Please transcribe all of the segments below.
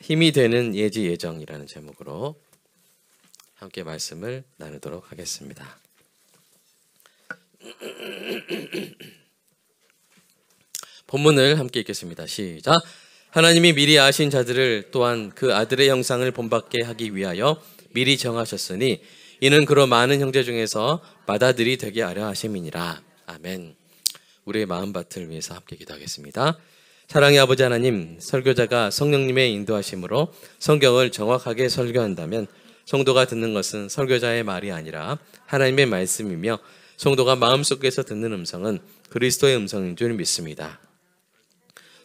힘이 되는 예지 예정이라는 제목으로 함께 말씀을 나누도록 하겠습니다. 본문을 함께 읽겠습니다. 시작. 하나님이 미리 아신 자들을 또한 그 아들의 형상을 본받게 하기 위하여 미리 정하셨으니 이는 그로 많은 형제 중에서 맏아들이 되게 하려 하심이니라. 아멘. 우리의 마음밭을 위해서 함께 기도하겠습니다. 사랑의 아버지 하나님, 설교자가 성령님의 인도하심으로 성경을 정확하게 설교한다면 성도가 듣는 것은 설교자의 말이 아니라 하나님의 말씀이며 성도가 마음속에서 듣는 음성은 그리스도의 음성인 줄 믿습니다.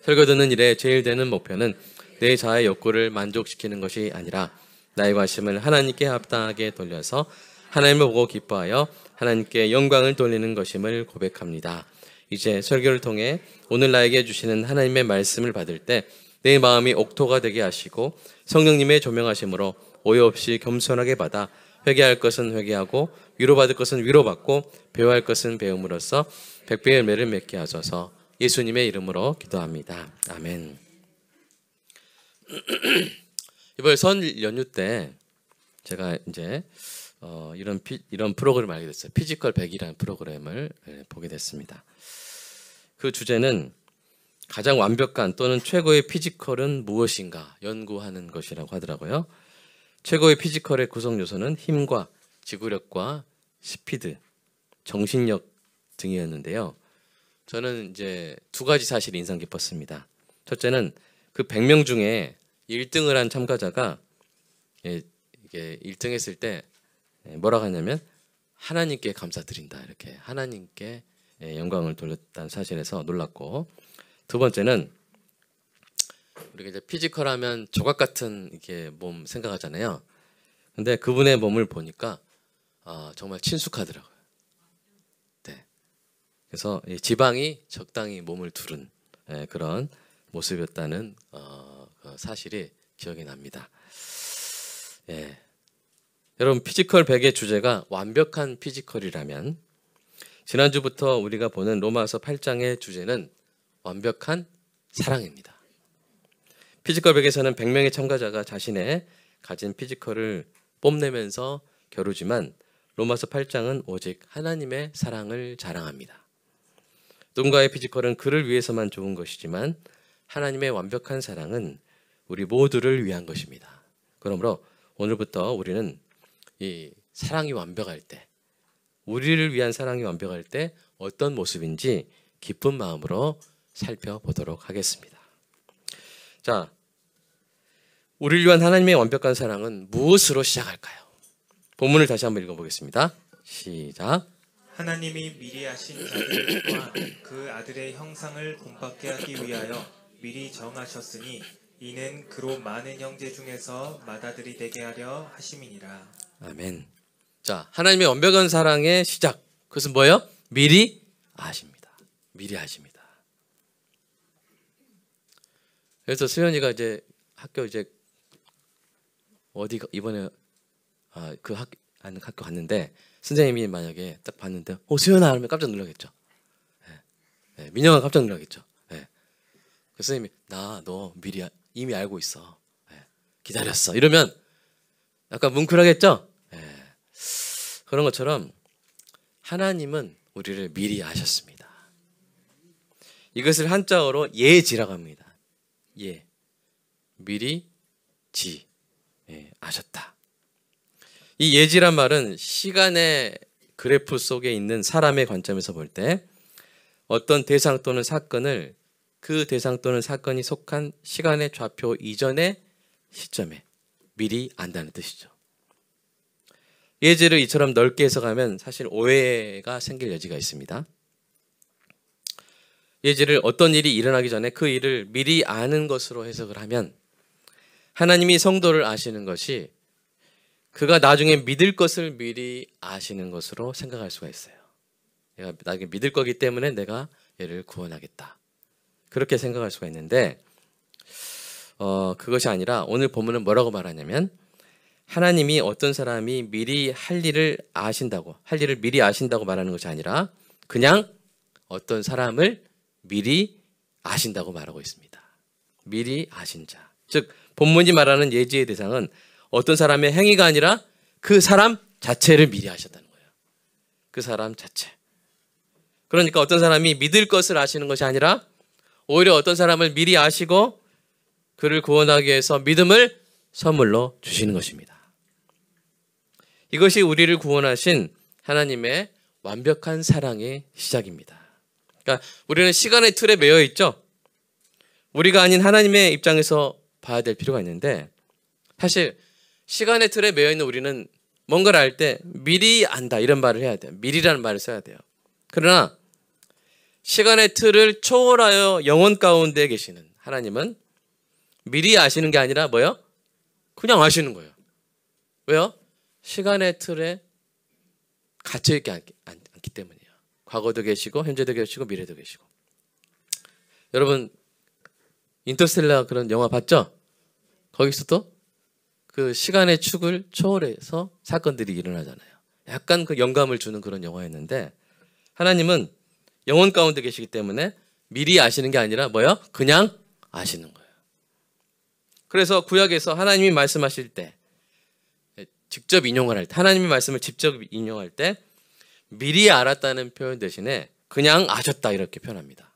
설교 듣는 일에 제일 되는 목표는 내 자아의 욕구를 만족시키는 것이 아니라 나의 관심을 하나님께 합당하게 돌려서 하나님을 보고 기뻐하여 하나님께 영광을 돌리는 것임을 고백합니다. 이제 설교를 통해 오늘 나에게 주시는 하나님의 말씀을 받을 때 내 마음이 옥토가 되게 하시고 성령님의 조명하심으로 오해 없이 겸손하게 받아 회개할 것은 회개하고 위로받을 것은 위로받고 배워할 것은 배움으로써 백배의 열매를 맺게 하소서. 예수님의 이름으로 기도합니다. 아멘. 이번 설 연휴 때 제가 이제 이런 프로그램을 알게 됐어요. 피지컬 100이라는 프로그램을 보게 됐습니다. 그 주제는 가장 완벽한 또는 최고의 피지컬은 무엇인가 연구하는 것이라고 하더라고요. 최고의 피지컬의 구성 요소는 힘과 지구력과 스피드, 정신력 등이었는데요. 저는 이제 두 가지 사실이 인상 깊었습니다. 첫째는 그 100명 중에 1등을 한 참가자가 이게 1등 했을 때 뭐라고 하냐면 하나님께 감사드린다, 이렇게 하나님께 영광을 돌렸다는 사실에서 놀랐고, 두 번째는 우리가 이제 피지컬 하면 조각 같은 이렇게 몸 생각하잖아요. 근데 그분의 몸을 보니까 정말 친숙하더라고요. 네. 그래서 지방이 적당히 몸을 두른 그런 모습이었다는 그 사실이 기억이 납니다. 예. 여러분, 피지컬 100의 주제가 완벽한 피지컬이라면 지난주부터 우리가 보는 로마서 8장의 주제는 완벽한 사랑입니다. 피지컬 100에서는 100명의 참가자가 자신의 가진 피지컬을 뽐내면서 겨루지만 로마서 8장은 오직 하나님의 사랑을 자랑합니다. 누군가의 피지컬은 그를 위해서만 좋은 것이지만 하나님의 완벽한 사랑은 우리 모두를 위한 것입니다. 그러므로 오늘부터 우리는 이 사랑이 완벽할 때, 우리를 위한 사랑이 완벽할 때 어떤 모습인지 기쁜 마음으로 살펴보도록 하겠습니다. 자, 우리를 위한 하나님의 완벽한 사랑은 무엇으로 시작할까요? 본문을 다시 한번 읽어보겠습니다. 시작. 하나님이 미리 아신 자들 또한 그 아들의 형상을 본받게 하기 위하여 미리 정하셨으니 이는 그로 많은 형제 중에서 맏아들이 되게 하려 하심이니라. 아멘. 자, 하나님의 완벽한 사랑의 시작, 그것은 뭐예요? 미리 아십니다. 미리 아십니다. 그래서 수연이가 이제 학교 이제 어디가 이번에 그 학교 갔는데 선생님이 만약에 딱 봤는데 수연아 하면 깜짝 놀라겠죠. 네. 민영아 깜짝 놀라겠죠. 네. 그 선생님이 너 미리 이미 알고 있어. 네. 기다렸어. 이러면 약간 뭉클하겠죠. 네. 그런 것처럼 하나님은 우리를 미리 아셨습니다. 이것을 한자어로 예지라고 합니다. 예, 미리 지, 아셨다. 이 예지란 말은 시간의 그래프 속에 있는 사람의 관점에서 볼 때 어떤 대상 또는 사건을 그 대상 또는 사건이 속한 시간의 좌표 이전의 시점에 미리 안다는 뜻이죠. 예지를 이처럼 넓게 해석하면 사실 오해가 생길 여지가 있습니다. 예지를 어떤 일이 일어나기 전에 그 일을 미리 아는 것으로 해석을 하면 하나님이 성도를 아시는 것이 그가 나중에 믿을 것을 미리 아시는 것으로 생각할 수가 있어요. 내가 나중에 믿을 거기 때문에 내가 얘를 구원하겠다, 그렇게 생각할 수가 있는데 그것이 아니라 오늘 본문은 뭐라고 말하냐면 하나님이 어떤 사람이 미리 할 일을 미리 아신다고 말하는 것이 아니라 그냥 어떤 사람을 미리 아신다고 말하고 있습니다. 미리 아신 자, 즉 본문이 말하는 예지의 대상은 어떤 사람의 행위가 아니라 그 사람 자체를 미리 아셨다는 거예요. 그 사람 자체. 그러니까 어떤 사람이 믿을 것을 아시는 것이 아니라 오히려 어떤 사람을 미리 아시고 그를 구원하기 위해서 믿음을 선물로 주시는 것입니다. 이것이 우리를 구원하신 하나님의 완벽한 사랑의 시작입니다. 그러니까 우리는 시간의 틀에 매여 있죠. 우리가 아닌 하나님의 입장에서 봐야 될 필요가 있는데 사실 시간의 틀에 매여 있는 우리는 뭔가를 알 때 미리 안다 이런 말을 해야 돼요. 미리라는 말을 써야 돼요. 그러나 시간의 틀을 초월하여 영혼 가운데 계시는 하나님은 미리 아시는 게 아니라 뭐요? 그냥 아시는 거예요. 왜요? 시간의 틀에 갇혀있지 않기 때문이에요. 과거도 계시고 현재도 계시고 미래도 계시고. 여러분 인터스텔라 그런 영화 봤죠? 거기서도 그 시간의 축을 초월해서 사건들이 일어나잖아요. 약간 그 영감을 주는 그런 영화였는데 하나님은 영혼 가운데 계시기 때문에 미리 아시는 게 아니라 뭐요? 그냥 아시는 거예요. 그래서 구약에서 하나님이 말씀하실 때 직접 인용을 할 때 하나님의 말씀을 직접 인용할 때 미리 알았다는 표현 대신에 그냥 아셨다 이렇게 표현합니다.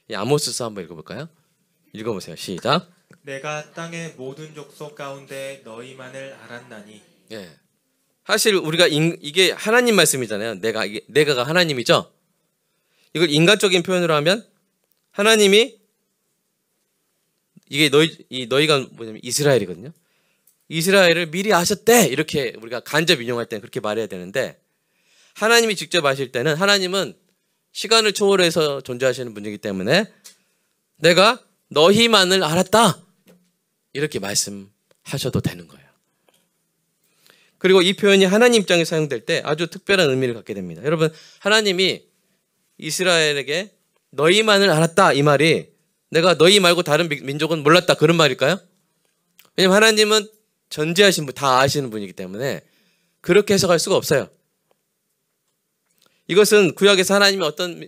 이 아모스서 한번 읽어볼까요? 읽어보세요. 시작. 내가 땅의 모든 족속 가운데 너희만을 알았나니. 예. 사실 우리가 이게 하나님 말씀이잖아요. 내가가 하나님이죠. 이걸 인간적인 표현으로 하면 하나님이 이게 너희가 뭐냐면 이스라엘이거든요. 이스라엘을 미리 아셨대 이렇게 우리가 간접 인용할 때는 그렇게 말해야 되는데 하나님이 직접 아실 때는 하나님은 시간을 초월해서 존재하시는 분이기 때문에 내가 너희만을 알았다 이렇게 말씀하셔도 되는 거예요. 그리고 이 표현이 하나님 입장에 사용될 때 아주 특별한 의미를 갖게 됩니다. 여러분 하나님이 이스라엘에게 너희만을 알았다 이 말이 내가 너희 말고 다른 민족은 몰랐다 그런 말일까요? 왜냐하면 하나님은 전지하신 분, 다 아시는 분이기 때문에 그렇게 해석할 수가 없어요. 이것은 구약에서 하나님이 어떤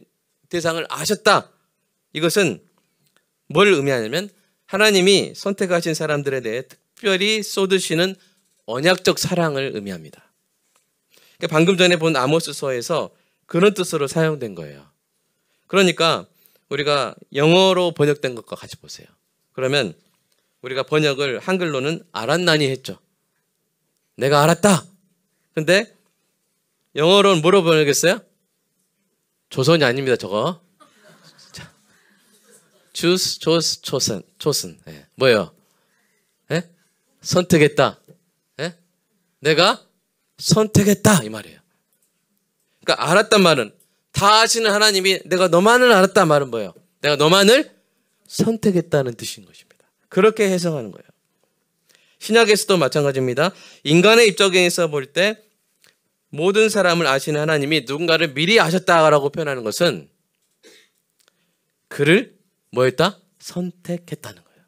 대상을 아셨다. 이것은 뭘 의미하냐면 하나님이 선택하신 사람들에 대해 특별히 쏟으시는 언약적 사랑을 의미합니다. 그러니까 방금 전에 본 아모스서에서 그런 뜻으로 사용된 거예요. 그러니까 우리가 영어로 번역된 것과 같이 보세요. 그러면 우리가 번역을 한글로는 알았나니 했죠. 내가 알았다. 근데 영어로는 뭐로 번역했어요? 조선이 아닙니다. 저거. choose, chosen. 네. 뭐예요? 네? 선택했다. 네? 내가 선택했다 이 말이에요. 그러니까 알았단 말은 다 아시는 하나님이 내가 너만을 알았다 말은 뭐예요? 내가 너만을 선택했다는 뜻인 것입니다. 그렇게 해석하는 거예요. 신약에서도 마찬가지입니다. 인간의 입장에서 볼 때 모든 사람을 아시는 하나님이 누군가를 미리 아셨다라고 표현하는 것은 그를 뭐했다? 선택했다는 거예요.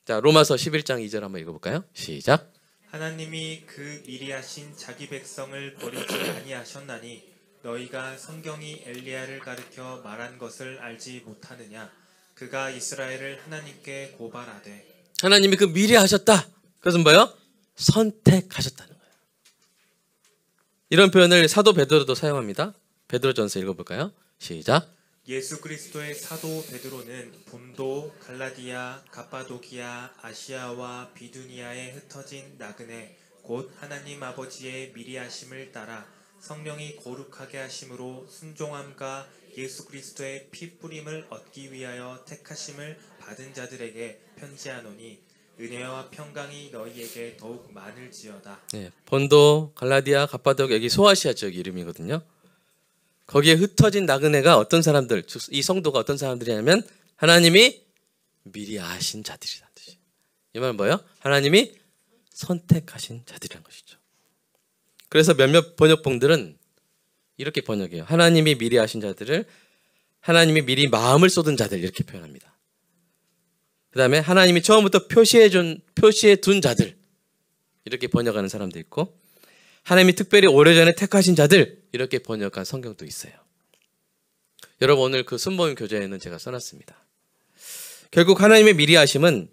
자, 로마서 11장 2절 한번 읽어볼까요? 시작. 하나님이 그 미리 하신 자기 백성을 버리지 아니하셨나니 너희가 성경이 엘리야를 가리켜 말한 것을 알지 못하느냐. 그가 이스라엘을 하나님께 고발하되. 하나님이 그 미리 하셨다. 그것은 뭐예요? 선택하셨다는 거예요. 이런 표현을 사도 베드로도 사용합니다. 베드로전서 읽어볼까요? 시작. 예수 그리스도의 사도 베드로는 본도, 갈라디아, 갑바도기아, 아시아와 비두니아에 흩어진 나그네 곧 하나님 아버지의 미리 하심을 따라 성령이 거룩하게 하심으로 순종함과 예수 그리스도의 피 뿌림을 얻기 위하여 택하심을 받은 자들에게 편지하노니 은혜와 평강이 너희에게 더욱 많을지어다. 네, 본도, 갈라디아, 갑바도기아 여기 소아시아 지역 이름이거든요. 거기에 흩어진 나그네가 어떤 사람들, 이 성도가 어떤 사람들이냐면 하나님이 미리 아신 자들이라는 뜻이에요. 이 말은 뭐예요? 하나님이 선택하신 자들이라는 것이죠. 그래서 몇몇 번역본들은 이렇게 번역해요. 하나님이 미리 아신 자들을 하나님이 미리 마음을 쏟은 자들 이렇게 표현합니다. 그 다음에 하나님이 처음부터 표시해 둔 자들 이렇게 번역하는 사람도 있고 하나님이 특별히 오래전에 택하신 자들 이렇게 번역한 성경도 있어요. 여러분 오늘 그 순복음 교재에는 제가 써놨습니다. 결국 하나님의 미리 하심은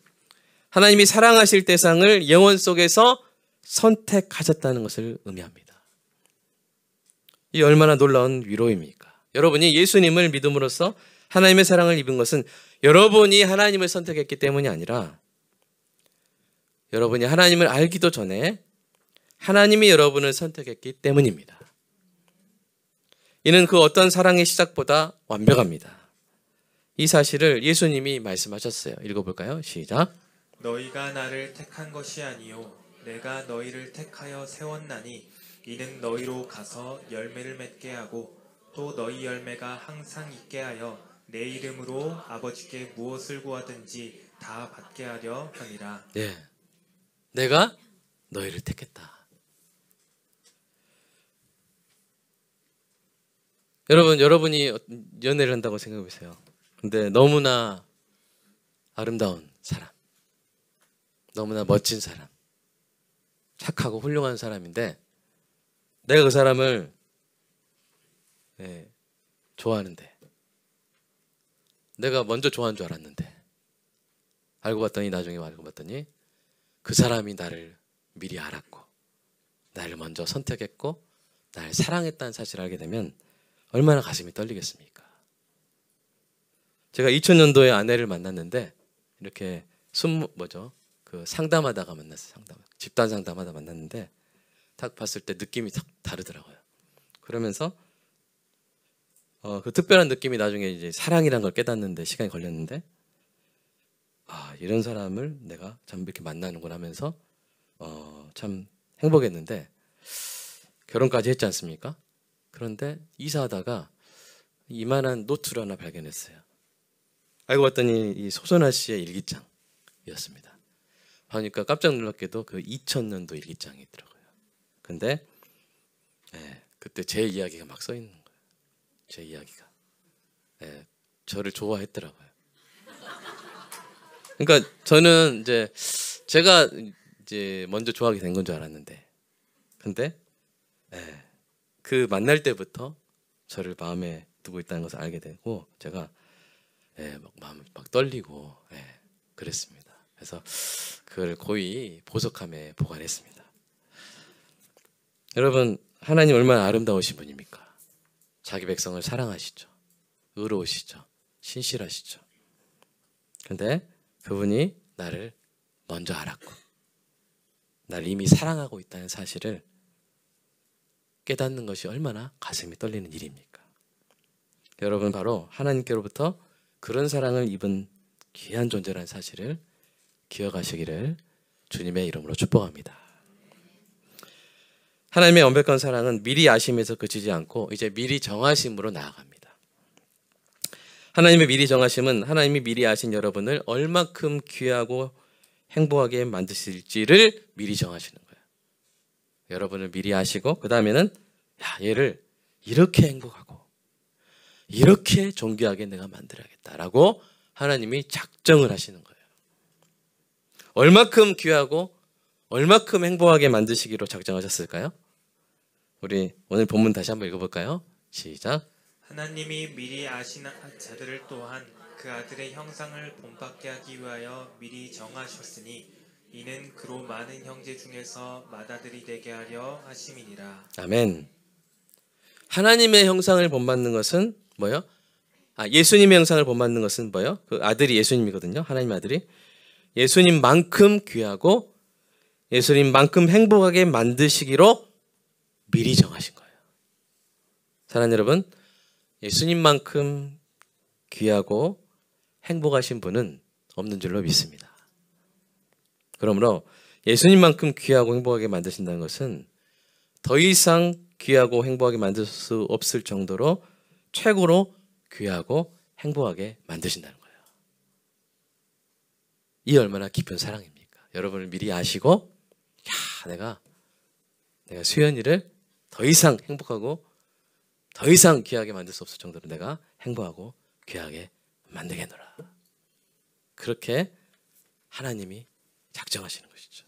하나님이 사랑하실 대상을 영혼 속에서 선택하셨다는 것을 의미합니다. 이 얼마나 놀라운 위로입니까? 여러분이 예수님을 믿음으로써 하나님의 사랑을 입은 것은 여러분이 하나님을 선택했기 때문이 아니라 여러분이 하나님을 알기도 전에 하나님이 여러분을 선택했기 때문입니다. 이는 그 어떤 사랑의 시작보다 완벽합니다. 이 사실을 예수님이 말씀하셨어요. 읽어볼까요? 시작. 너희가 나를 택한 것이 아니요 내가 너희를 택하여 세웠나니 이는 너희로 가서 열매를 맺게 하고 또 너희 열매가 항상 있게 하여 내 이름으로 아버지께 무엇을 구하든지 다 받게 하려 함이라. 예, 내가 너희를 택했다. 여러분이 연애를 한다고 생각해 보세요. 근데 너무나 아름다운 사람, 너무나 멋진 사람, 착하고 훌륭한 사람인데 내가 그 사람을 좋아하는데 내가 먼저 좋아한 줄 알았는데 나중에 알고 봤더니 그 사람이 나를 미리 알았고 나를 먼저 선택했고 나를 사랑했다는 사실을 알게 되면 얼마나 가슴이 떨리겠습니까? 제가 2000년도에 아내를 만났는데 이렇게 상담하다가 만났어요. 집단 상담하다 만났는데 딱 봤을 때 느낌이 딱 다르더라고요. 그러면서 그 특별한 느낌이 나중에 이제 사랑이란 걸 깨닫는데 시간이 걸렸는데 이런 사람을 내가 참 이렇게 만나는구나 하면서 참 행복했는데 결혼까지 했지 않습니까? 그런데 이사하다가 이만한 노트를 하나 발견했어요. 알고 봤더니 이 소선아 씨의 일기장이었습니다. 보니까 깜짝 놀랍게도 그 2000년도 일기장이 있더라고요. 근데 그때 제 이야기가 막 써 있는 거예요. 제 이야기가. 저를 좋아했더라고요. 그러니까 저는 제가 먼저 좋아하게 된 건 줄 알았는데, 근데 그 만날 때부터 저를 마음에 두고 있다는 것을 알게 되고 제가 마음이 막 떨리고 그랬습니다. 그래서 그걸 고이 보석함에 보관했습니다. 여러분, 하나님 얼마나 아름다우신 분입니까? 자기 백성을 사랑하시죠. 의로우시죠. 신실하시죠. 근데 그분이 나를 먼저 알았고 나를 이미 사랑하고 있다는 사실을 깨닫는 것이 얼마나 가슴이 떨리는 일입니까? 여러분, 바로 하나님께로부터 그런 사랑을 입은 귀한 존재라는 사실을 기억하시기를 주님의 이름으로 축복합니다. 하나님의 완벽한 사랑은 미리 아심에서 그치지 않고 이제 미리 정하심으로 나아갑니다. 하나님의 미리 정하심은 하나님이 미리 아신 여러분을 얼마큼 귀하고 행복하게 만드실지를 미리 정하시는 거예요. 여러분을 미리 아시고 그 다음에는 얘를 이렇게 행복하고 이렇게 존귀하게 내가 만들어야겠다라고 하나님이 작정을 하시는 거예요. 얼마큼 귀하고 얼마큼 행복하게 만드시기로 작정하셨을까요? 우리 오늘 본문 다시 한번 읽어볼까요? 시작. 하나님이 미리 아신 자들을 또한 그 아들의 형상을 본받게 하기 위하여 미리 정하셨으니 이는 그로 많은 형제 중에서 맏아들이 되게 하려 하심이니라. 아멘. 하나님의 형상을 본받는 것은 뭐요? 예수님의 형상을 본받는 것은 뭐요? 그 아들이 예수님이거든요. 하나님 아들이 예수님만큼 귀하고 예수님만큼 행복하게 만드시기로 미리 정하신 거예요. 사랑하는 여러분, 예수님만큼 귀하고 행복하신 분은 없는 줄로 믿습니다. 그러므로 예수님만큼 귀하고 행복하게 만드신다는 것은 더 이상 귀하고 행복하게 만들 수 없을 정도로 최고로 귀하고 행복하게 만드신다는 거예요. 이 얼마나 깊은 사랑입니까? 여러분을 미리 아시고 내가 수연이를 더 이상 행복하고 더 이상 귀하게 만들 수 없을 정도로 내가 행복하고 귀하게 만들겠노라. 그렇게 하나님이 작정하시는 것이죠.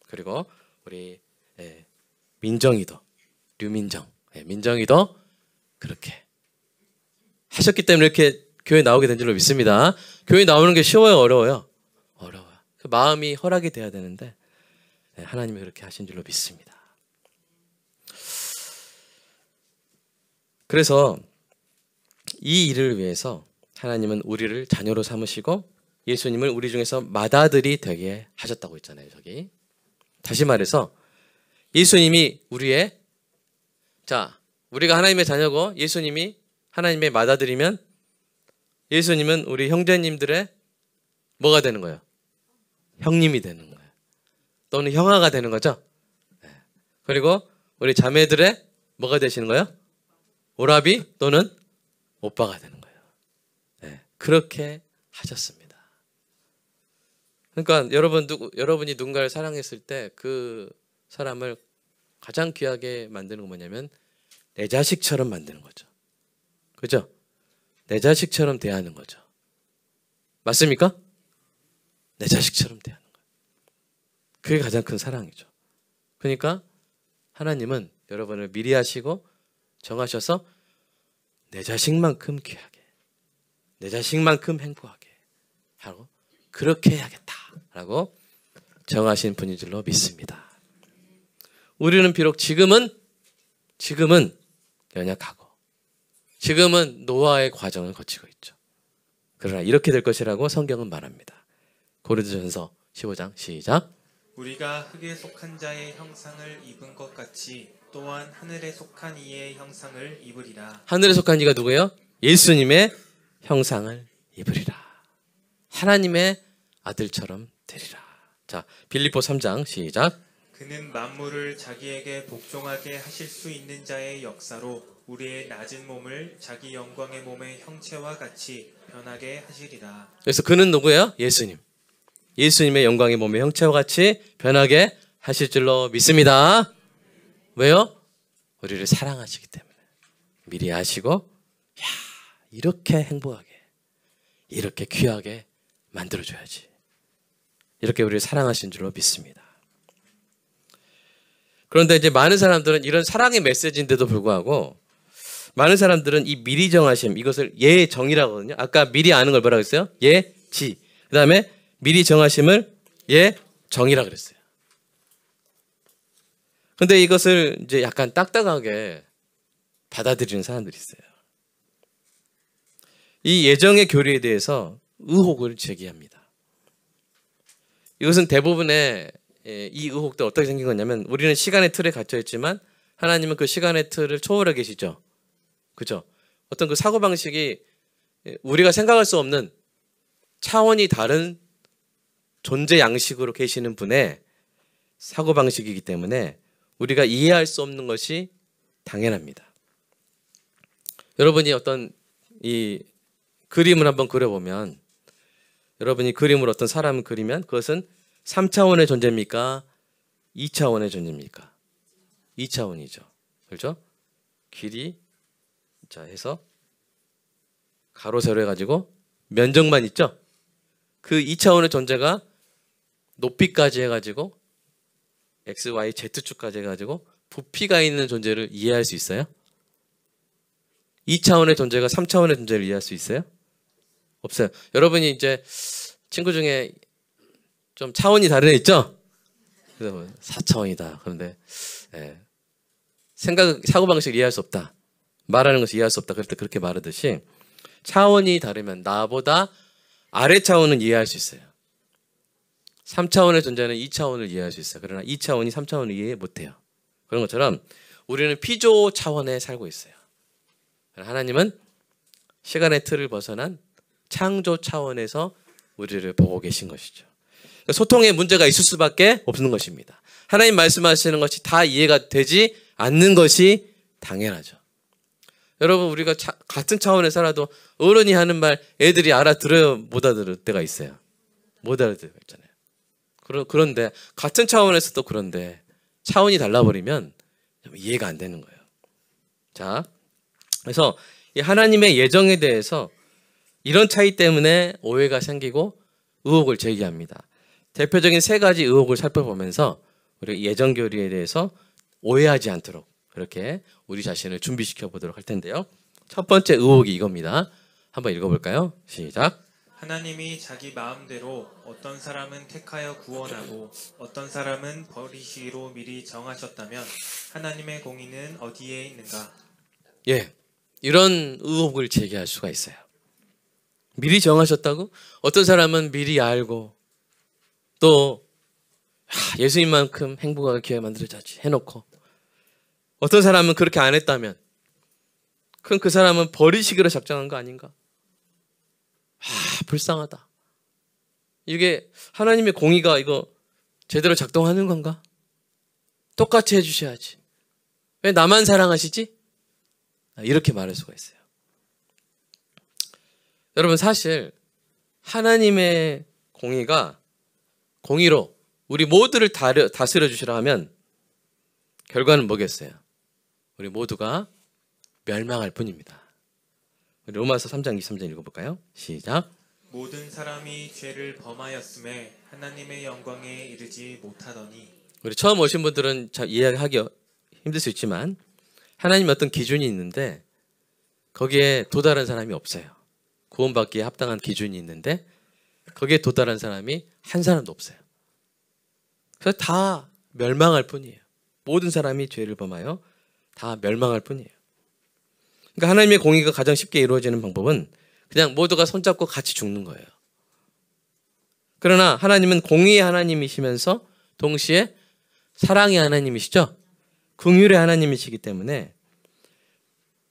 그리고 우리 민정이도 민정이도 그렇게 하셨기 때문에 이렇게 교회 나오게 된 줄로 믿습니다. 교회 나오는 게 쉬워요, 어려워요? 어려워요. 그 마음이 허락이 돼야 되는데 하나님이 그렇게 하신 줄로 믿습니다. 그래서 이 일을 위해서 하나님은 우리를 자녀로 삼으시고 예수님을 우리 중에서 맏아들이 되게 하셨다고 했잖아요. 저기 다시 말해서 예수님이 우리가 하나님의 자녀고 예수님이 하나님의 맏아들이면 예수님은 우리 형제님들의 뭐가 되는 거예요? 형님이 되는 거예요. 또는 형아가 되는 거죠. 그리고 우리 자매들의 뭐가 되시는 거예요? 오라비 또는 오빠가 되는 거예요. 그렇게 하셨습니다. 그러니까 여러분이 누군가를 사랑했을 때 그 사람을 가장 귀하게 만드는 건 뭐냐면 내 자식처럼 만드는 거죠. 그죠? 내 자식처럼 대하는 거죠. 맞습니까? 내 자식처럼 대하는 거예요. 그게 가장 큰 사랑이죠. 그러니까 하나님은 여러분을 미리 하시고 정하셔서 내 자식만큼 귀하게, 내 자식만큼 행복하게 하고 그렇게 해야겠다라고 정하신 분인 줄로 믿습니다. 우리는 비록 지금은 연약하고 지금은 노화의 과정을 거치고 있죠. 그러나 이렇게 될 것이라고 성경은 말합니다. 고린도전서 15장 시작. 우리가 흙에 속한 자의 형상을 입은 것 같이 또한 하늘에 속한 이의 형상을 입으리라. 하늘에 속한 이가 누구예요? 예수님의 형상을 입으리라. 하나님의 아들처럼 되리라. 자, 빌립보 3장 시작. 그는 만물을 자기에게 복종하게 하실 수 있는 자의 역사로 우리의 낮은 몸을 자기 영광의 몸의 형체와 같이 변하게 하시리라. 그래서 그는 누구예요? 예수님. 예수님의 영광의 몸의 형체와 같이 변하게 하실 줄로 믿습니다. 왜요? 우리를 사랑하시기 때문에. 미리 아시고 이렇게 행복하게 이렇게 귀하게 만들어줘야지. 이렇게 우리를 사랑하신 줄로 믿습니다. 그런데 이제 많은 사람들은 이런 사랑의 메시지인데도 불구하고 많은 사람들은 이 미리 정하심 이것을 예정이라고 하거든요. 아까 미리 아는 걸 뭐라고 했어요? 예지. 그 다음에 미리 정하심을 예정이라고 그랬어요. 근데 이것을 이제 약간 딱딱하게 받아들이는 사람들이 있어요. 이 예정의 교리에 대해서 의혹을 제기합니다. 이것은 대부분의 이 의혹들 어떻게 생긴 거냐면 우리는 시간의 틀에 갇혀 있지만 하나님은 그 시간의 틀을 초월해 계시죠. 그죠? 어떤 그 사고방식이 우리가 생각할 수 없는 차원이 다른 존재 양식으로 계시는 분의 사고방식이기 때문에 우리가 이해할 수 없는 것이 당연합니다. 여러분이 어떤 이 그림을 한번 그려보면 여러분이 그림으로 어떤 사람을 그리면 그것은 3차원의 존재입니까? 2차원의 존재입니까? 2차원이죠. 그렇죠? 길이 자 해서 가로 세로 해가지고 면적만 있죠? 그 2차원의 존재가 높이까지 해가지고 X, Y, Z축까지 해가지고 부피가 있는 존재를 이해할 수 있어요? 2차원의 존재가 3차원의 존재를 이해할 수 있어요? 없어요. 여러분이 이제 친구 중에 좀 차원이 다른 애 있죠? 그래서 4차원이다. 그런데 사고방식을 이해할 수 없다. 말하는 것을 이해할 수 없다. 그럴 때 그렇게 말하듯이 차원이 다르면 나보다 아래 차원은 이해할 수 있어요. 3차원의 존재는 2차원을 이해할 수 있어요. 그러나 2차원이 3차원을 이해 못해요. 그런 것처럼 우리는 피조 차원에 살고 있어요. 하나님은 시간의 틀을 벗어난 창조 차원에서 우리를 보고 계신 것이죠. 소통에 문제가 있을 수밖에 없는 것입니다. 하나님 말씀하시는 것이 다 이해가 되지 않는 것이 당연하죠. 여러분 우리가 같은 차원에 살아도 어른이 하는 말 애들이 알아들어요? 못 알아들을 때가 있어요. 못 알아들을 때가 있잖아요. 그런데 같은 차원에서도 그런데 차원이 달라버리면 이해가 안 되는 거예요. 자, 그래서 이 하나님의 예정에 대해서 이런 차이 때문에 오해가 생기고 의혹을 제기합니다. 대표적인 세 가지 의혹을 살펴보면서 우리 예정 교리에 대해서 오해하지 않도록 그렇게 우리 자신을 준비시켜 보도록 할 텐데요. 첫 번째 의혹이 이겁니다. 한번 읽어볼까요? 시작. 하나님이 자기 마음대로 어떤 사람은 택하여 구원하고 어떤 사람은 버리시기로 미리 정하셨다면 하나님의 공의는 어디에 있는가? 예, 이런 의혹을 제기할 수가 있어요. 미리 정하셨다고? 어떤 사람은 미리 알고 또 예수님만큼 행복하게 교회 만들어야지 해놓고 어떤 사람은 그렇게 안 했다면 그럼 그 사람은 버리시기로 작정한 거 아닌가? 불쌍하다. 이게 하나님의 공의가 이거 제대로 작동하는 건가? 똑같이 해주셔야지. 왜 나만 사랑하시지? 이렇게 말할 수가 있어요. 여러분 사실 하나님의 공의가 공의로 우리 모두를 다스려 주시라 하면 결과는 뭐겠어요? 우리 모두가 멸망할 뿐입니다. 우리 로마서 3장 23절 읽어볼까요? 시작. 모든 사람이 죄를 범하였음에 하나님의 영광에 이르지 못하더니. 우리 처음 오신 분들은 잘 이해하기 힘들 수 있지만 하나님 어떤 기준이 있는데 거기에 도달한 사람이 없어요. 구원받기에 합당한 기준이 있는데 거기에 도달한 사람이 한 사람도 없어요. 그래서 다 멸망할 뿐이에요. 모든 사람이 죄를 범하여 다 멸망할 뿐이에요. 그러니까 하나님의 공의가 가장 쉽게 이루어지는 방법은 그냥 모두가 손잡고 같이 죽는 거예요. 그러나 하나님은 공의의 하나님이시면서 동시에 사랑의 하나님이시죠. 긍휼의 하나님이시기 때문에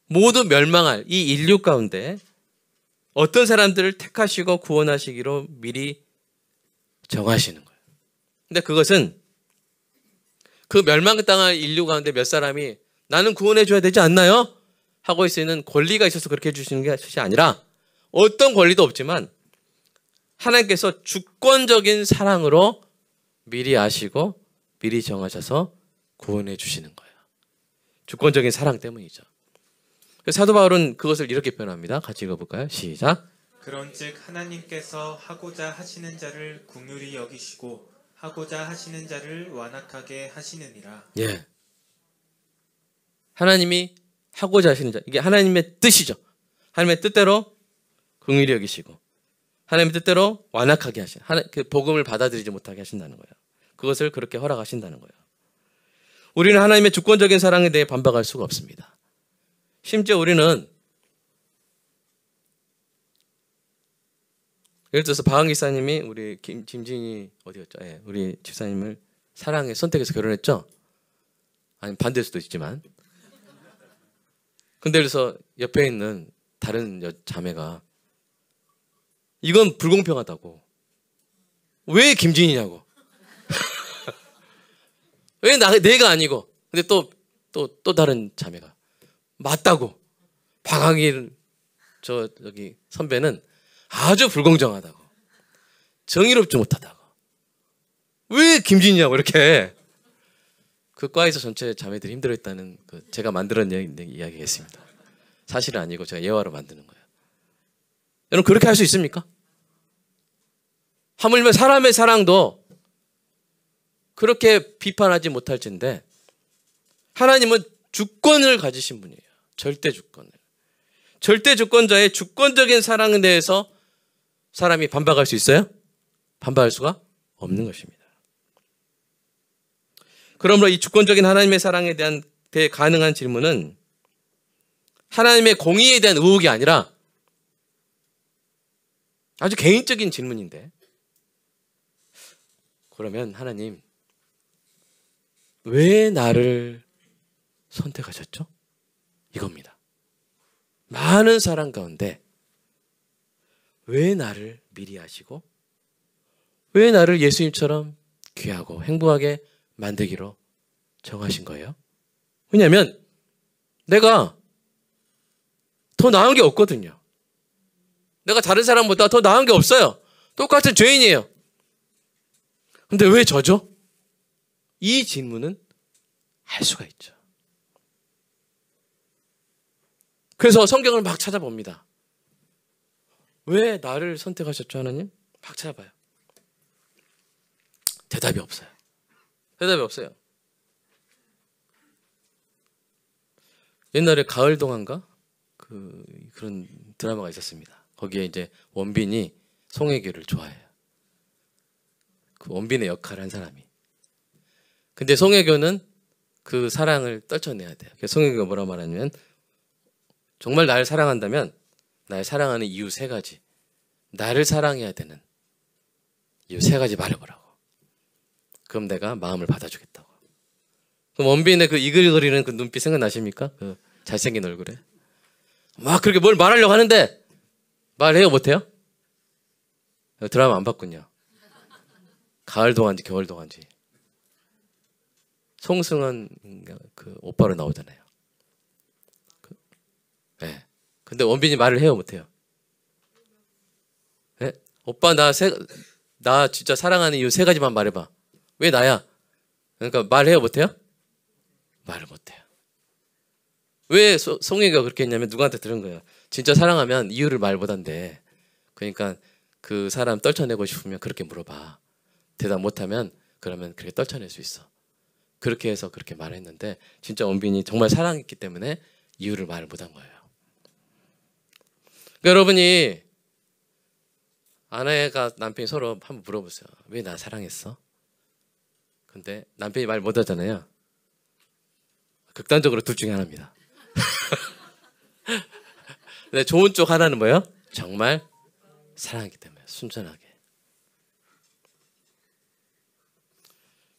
모두 멸망할 이 인류 가운데 어떤 사람들을 택하시고 구원하시기로 미리 정하시는 거예요. 근데 그것은 그 멸망당할 인류 가운데 몇 사람이 나는 구원해 줘야 되지 않나요? 하고 있는 권리가 있어서 그렇게 해주시는 것이 아니라 어떤 권리도 없지만 하나님께서 주권적인 사랑으로 미리 아시고 미리 정하셔서 구원해 주시는 거예요. 주권적인 사랑 때문이죠. 사도 바울은 그것을 이렇게 표현합니다. 같이 읽어볼까요? 시작. 그런즉 하나님께서 하고자 하시는 자를 긍휼히 여기시고 하고자 하시는 자를 완악하게 하시느니라. 예. 하나님이 하고자 하시는 자, 이게 하나님의 뜻이죠. 하나님의 뜻대로 긍휼히 여기시고 하나님의 뜻대로 완악하게 하신, 그 복음을 받아들이지 못하게 하신다는 거예요. 그것을 그렇게 허락하신다는 거예요. 우리는 하나님의 주권적인 사랑에 대해 반박할 수가 없습니다. 심지어 우리는 예를 들어서 박항 기사님이 우리 김진희 어디였죠? 예, 우리 집사님을 사랑해 선택해서 결혼했죠. 아니 반대일 수도 있지만. 근데 그래서 옆에 있는 다른 자매가 이건 불공평하다고. 왜 김진희냐고. 왜 내가 아니고. 근데 또 다른 자매가 맞다고. 박항일 저기 선배는 아주 불공정하다고. 정의롭지 못하다고. 왜 김진희냐고 이렇게. 그 과에서 전체 자매들이 힘들어했다는 제가 만들어낸 이야기겠습니다. 사실은 아니고 제가 예화로 만드는 거예요. 여러분 그렇게 할 수 있습니까? 하물며 사람의 사랑도 그렇게 비판하지 못할진데 하나님은 주권을 가지신 분이에요. 절대 주권을. 절대 주권자의 주권적인 사랑에 대해서 사람이 반박할 수 있어요? 반박할 수가 없는 것입니다. 그러므로 이 주권적인 하나님의 사랑에 대한 가능한 질문은 하나님의 공의에 대한 의혹이 아니라 아주 개인적인 질문인데 그러면 하나님 왜 나를 선택하셨죠? 이겁니다. 많은 사람 가운데 왜 나를 미리 하시고 왜 나를 예수님처럼 귀하고 행복하게 만들기로 정하신 거예요? 왜냐하면 내가 더 나은 게 없거든요. 내가 다른 사람보다 더 나은 게 없어요. 똑같은 죄인이에요. 근데 왜 저죠? 이 질문은 할 수가 있죠. 그래서 성경을 막 찾아봅니다. 왜 나를 선택하셨죠, 하나님? 막 찾아봐요. 대답이 없어요. 대답이 없어요. 옛날에 가을동화인가? 그런 드라마가 있었습니다. 거기에 이제 원빈이 송혜교를 좋아해요. 그 원빈의 역할을 한 사람이. 근데 송혜교는 그 사랑을 떨쳐내야 돼요. 그래서 송혜교가 뭐라 말하냐면 정말 나를 사랑한다면 나를 사랑하는 이유 3가지. 나를 사랑해야 되는 이유 3가지 말해보라고. 그럼 내가 마음을 받아주겠다고. 그럼 원빈의 그 이글거리는 그 눈빛 생각나십니까? 그 잘생긴 얼굴에. 막 그렇게 뭘 말하려고 하는데 말해요 못해요? 드라마 안 봤군요. 가을 동안지 겨울 동안지. 송승헌 그 오빠로 나오잖아요. 네. 근데 원빈이 말을 해요 못해요? 네? 오빠 나 진짜 사랑하는 이유 3가지만 말해봐. 왜 나야? 그러니까 말해요 못해요? 말을 못해요. 왜 송혜교가 그렇게 했냐면 누구한테 들은 거예요. 진짜 사랑하면 이유를 말 못한대. 그러니까 그 사람 떨쳐내고 싶으면 그렇게 물어봐. 대답 못하면 그러면 그렇게 떨쳐낼 수 있어. 그렇게 해서 그렇게 말했는데 진짜 원빈이 정말 사랑했기 때문에 이유를 말을 못한 거예요. 그러니까 여러분이 아내가 남편이 서로 한번 물어보세요. 왜 나 사랑했어? 근데 남편이 말 못하잖아요. 극단적으로 둘 중에 하나입니다. 근데 좋은 쪽 하나는 뭐예요? 정말 사랑하기 때문에 순전하게.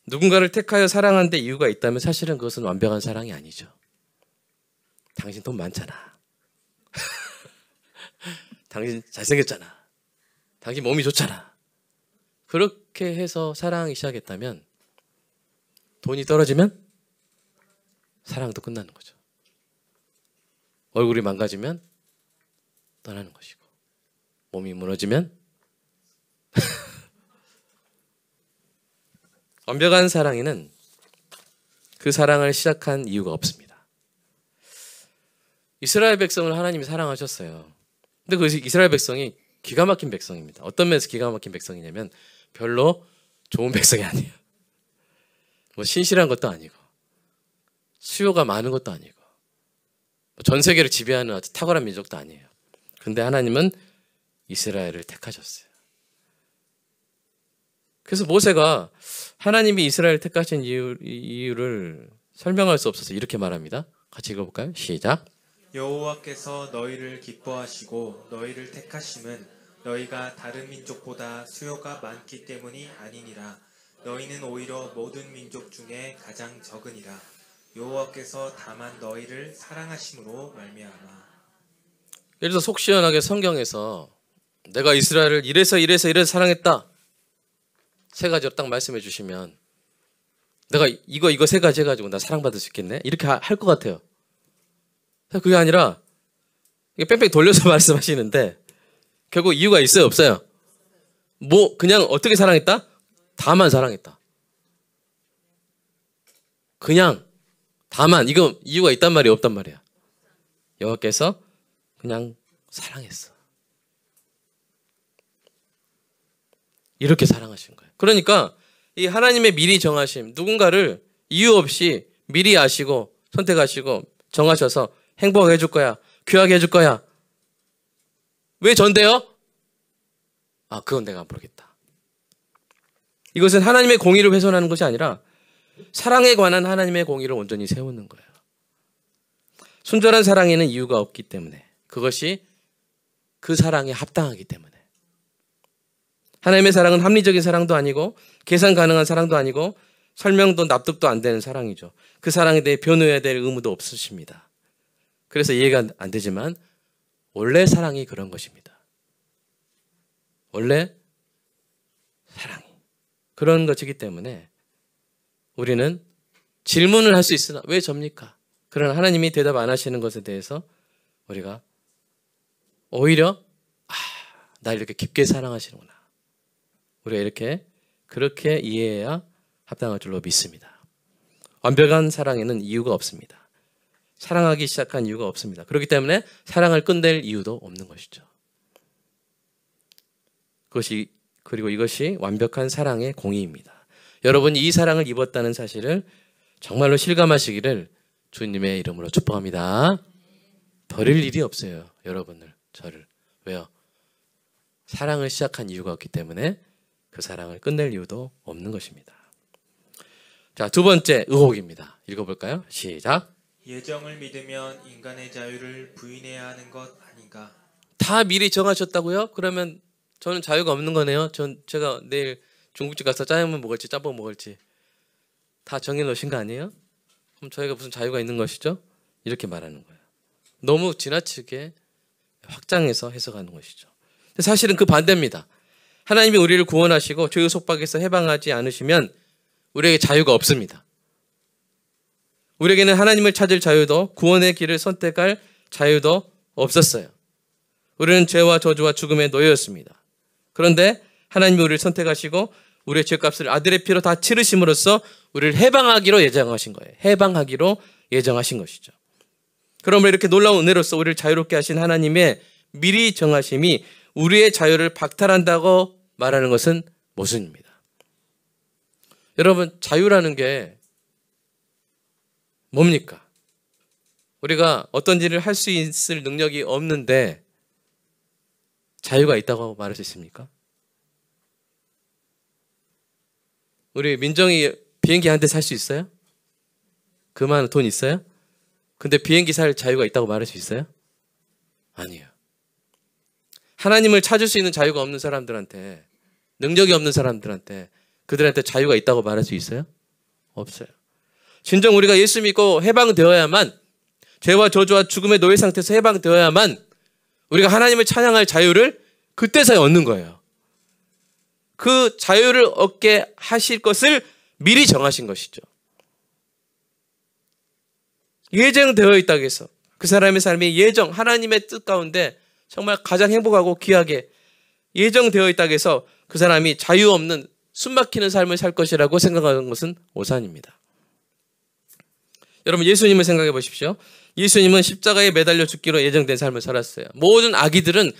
누군가를 택하여 사랑하는 데 이유가 있다면 사실은 그것은 완벽한 사랑이 아니죠. 당신 돈 많잖아. 당신 잘생겼잖아. 당신 몸이 좋잖아. 그렇게 해서 사랑하기 시작했다면 돈이 떨어지면 사랑도 끝나는 거죠. 얼굴이 망가지면 떠나는 것이고 몸이 무너지면 완벽한 사랑에는 그 사랑을 시작한 이유가 없습니다. 이스라엘 백성을 하나님이 사랑하셨어요. 근데 그 이스라엘 백성이 기가 막힌 백성입니다. 어떤 면에서 기가 막힌 백성이냐면 별로 좋은 백성이 아니에요. 뭐 신실한 것도 아니고 수요가 많은 것도 아니고 전 세계를 지배하는 아주 탁월한 민족도 아니에요. 근데 하나님은 이스라엘을 택하셨어요. 그래서 모세가 하나님이 이스라엘을 택하신 이유를 설명할 수 없어서 이렇게 말합니다. 같이 읽어볼까요? 시작. 여호와께서 너희를 기뻐하시고 너희를 택하심은 너희가 다른 민족보다 수요가 많기 때문이 아니니라. 너희는 오히려 모든 민족 중에 가장 적으니라. 여호와께서 다만 너희를 사랑하심으로 말미암아. 예를 들어 속 시원하게 성경에서 내가 이스라엘을 이래서 사랑했다 3가지로 딱 말씀해 주시면 내가 이거 3가지 해가지고 나 사랑받을 수 있겠네? 이렇게 할 것 같아요. 그게 아니라 뺑뺑 돌려서 말씀하시는데 결국 이유가 있어요 없어요? 뭐 그냥 어떻게 사랑했다? 다만 사랑했다. 그냥 다만 이거 이유가 있단 말이야 없단 말이야. 여호와께서 그냥 사랑했어. 이렇게 사랑하신 거예요. 그러니까 이 하나님의 미리 정하심, 누군가를 이유 없이 미리 아시고 선택하시고 정하셔서 행복하게 해줄 거야, 귀하게 해줄 거야. 왜 전대요? 아, 그건 내가 모르겠다. 이것은 하나님의 공의를 훼손하는 것이 아니라 사랑에 관한 하나님의 공의를 온전히 세우는 거예요. 순전한 사랑에는 이유가 없기 때문에, 그것이 그 사랑에 합당하기 때문에. 하나님의 사랑은 합리적인 사랑도 아니고 계산 가능한 사랑도 아니고 설명도 납득도 안 되는 사랑이죠. 그 사랑에 대해 변호해야 될 의무도 없으십니다. 그래서 이해가 안 되지만 원래 사랑이 그런 것입니다. 원래 사랑이 그런 것이기 때문에 우리는 질문을 할 수 있으나 왜 접니까? 그러나 하나님이 대답 안 하시는 것에 대해서 우리가 오히려 나 이렇게 깊게 사랑하시는구나. 우리가 이렇게 그렇게 이해해야 합당할 줄로 믿습니다. 완벽한 사랑에는 이유가 없습니다. 사랑하기 시작한 이유가 없습니다. 그렇기 때문에 사랑을 끝낼 이유도 없는 것이죠. 그리고 이것이 완벽한 사랑의 공의입니다. 여러분이 이 사랑을 입었다는 사실을 정말로 실감하시기를 주님의 이름으로 축복합니다. 버릴 일이 없어요. 여러분을, 저를. 왜요? 사랑을 시작한 이유가 없기 때문에 그 사랑을 끝낼 이유도 없는 것입니다. 자, 두 번째 의혹입니다. 읽어볼까요? 시작. 예정을 믿으면 인간의 자유를 부인해야 하는 것 아닌가? 다 미리 정하셨다고요? 그러면 저는 자유가 없는 거네요. 제가 내일 중국집 가서 짜장면 먹을지 짬뽕 먹을지 다 정해놓으신 거 아니에요? 그럼 저희가 무슨 자유가 있는 것이죠? 이렇게 말하는 거예요. 너무 지나치게 확장해서 해석하는 것이죠. 사실은 그 반대입니다. 하나님이 우리를 구원하시고 죄의 속박에서 해방하지 않으시면 우리에게 자유가 없습니다. 우리에게는 하나님을 찾을 자유도 구원의 길을 선택할 자유도 없었어요. 우리는 죄와 저주와 죽음의 노예였습니다. 그런데 하나님이 우리를 선택하시고 우리의 죄값을 아들의 피로 다 치르심으로써 우리를 해방하기로 예정하신 거예요. 해방하기로 예정하신 것이죠. 그러므로 이렇게 놀라운 은혜로서 우리를 자유롭게 하신 하나님의 미리 정하심이 우리의 자유를 박탈한다고 말하는 것은 모순입니다. 여러분, 자유라는 게 뭡니까? 우리가 어떤 일을 할 수 있을 능력이 없는데 자유가 있다고 말할 수 있습니까? 우리 민정이 비행기 한 대 살 수 있어요? 그만 돈 있어요? 근데 비행기 살 자유가 있다고 말할 수 있어요? 아니에요. 하나님을 찾을 수 있는 자유가 없는 사람들한테, 능력이 없는 사람들한테 그들한테 자유가 있다고 말할 수 있어요? 없어요. 진정 우리가 예수 믿고 해방되어야만, 죄와 저주와 죽음의 노예 상태에서 해방되어야만 우리가 하나님을 찬양할 자유를 그때서야 얻는 거예요. 그 자유를 얻게 하실 것을 미리 정하신 것이죠. 예정되어 있다고 해서 그 사람의 삶이 하나님의 뜻 가운데 정말 가장 행복하고 귀하게 예정되어 있다고 해서 그 사람이 자유 없는 숨막히는 삶을 살 것이라고 생각하는 것은 오산입니다. 여러분, 예수님을 생각해 보십시오. 예수님은 십자가에 매달려 죽기로 예정된 삶을 살았어요. 모든 아기들은